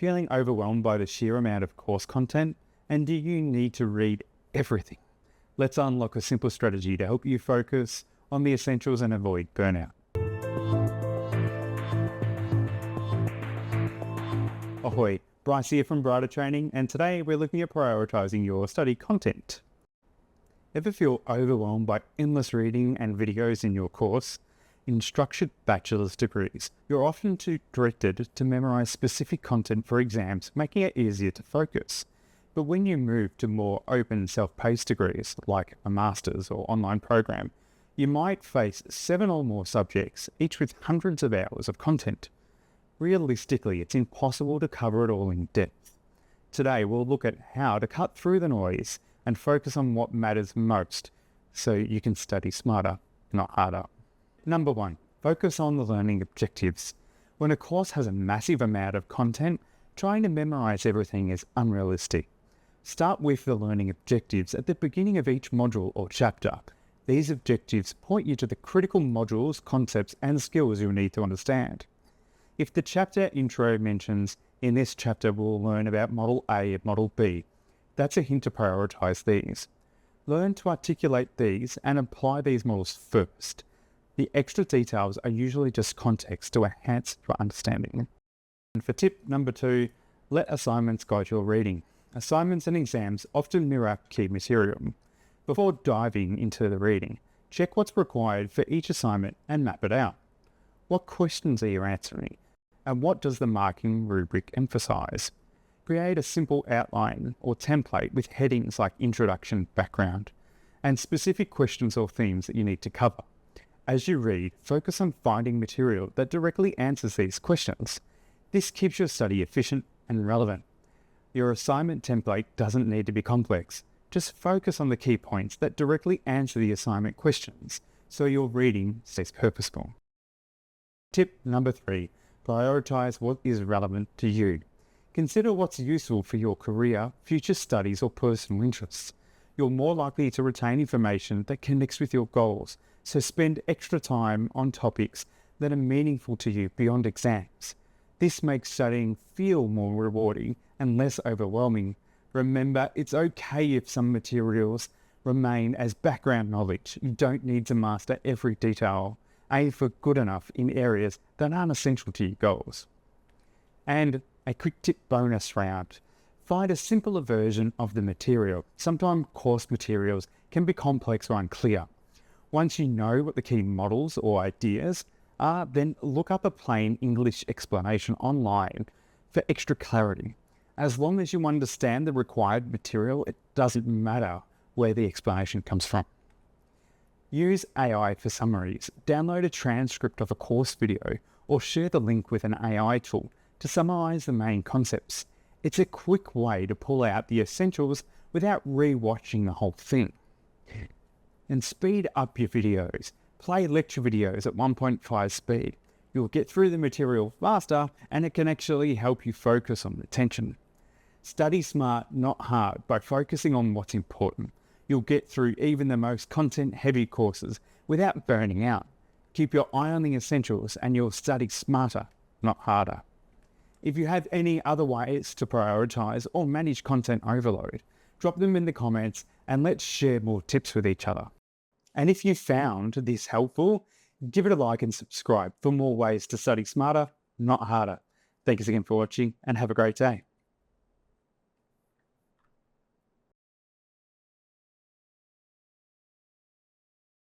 feeling overwhelmed by the sheer amount of course content? And do you need to read everything? Let's unlock a simple strategy to help you focus on the essentials and avoid burnout. Ahoy, Bryce here from Bryter Training, and today we're looking at prioritizing your study content. Ever feel overwhelmed by endless reading and videos in your course? In structured bachelor's degrees, you're often too directed to memorize specific content for exams, making it easier to focus. But when you move to more open self-paced degrees, like a master's or online program, you might face 7 or more subjects, each with hundreds of hours of content. Realistically, it's impossible to cover it all in depth. Today, we'll look at how to cut through the noise and focus on what matters most, so you can study smarter, not harder. Number 1, focus on the learning objectives. When a course has a massive amount of content, trying to memorize everything is unrealistic. Start with the learning objectives at the beginning of each module or chapter. These objectives point you to the critical modules, concepts, and skills you'll need to understand. If the chapter intro mentions, in this chapter we'll learn about Model A and Model B, that's a hint to prioritize these. Learn to articulate these and apply these models first. The extra details are usually just context to enhance your understanding. And for tip number 2, let assignments guide your reading. Assignments and exams often mirror key material. Before diving into the reading, check what's required for each assignment and map it out. What questions are you answering? And what does the marking rubric emphasize? Create a simple outline or template with headings like introduction, background, and specific questions or themes that you need to cover. As you read, focus on finding material that directly answers these questions. This keeps your study efficient and relevant. Your assignment template doesn't need to be complex. Just focus on the key points that directly answer the assignment questions, so your reading stays purposeful. Tip number 3, prioritize what is relevant to you. Consider what's useful for your career, future studies, or personal interests. You're more likely to retain information that connects with your goals, so spend extra time on topics that are meaningful to you beyond exams. This makes studying feel more rewarding and less overwhelming. Remember, it's okay if some materials remain as background knowledge. You don't need to master every detail. Aim for good enough in areas that aren't essential to your goals. And a quick tip bonus round. Find a simpler version of the material. Sometimes course materials can be complex or unclear. Once you know what the key models or ideas are, then look up a plain English explanation online for extra clarity. As long as you understand the required material, it doesn't matter where the explanation comes from. Use AI for summaries. Download a transcript of a course video or share the link with an AI tool to summarize the main concepts. It's a quick way to pull out the essentials without re-watching the whole thing. And speed up your videos. Play lecture videos at 1.5 speed. You'll get through the material faster and it can actually help you focus on retention. Study smart, not hard, by focusing on what's important. You'll get through even the most content-heavy courses without burning out. Keep your eye on the essentials and you'll study smarter, not harder. If you have any other ways to prioritize or manage content overload, drop them in the comments and let's share more tips with each other. And if you found this helpful, give it a like and subscribe for more ways to study smarter, not harder. Thanks again for watching and have a great day.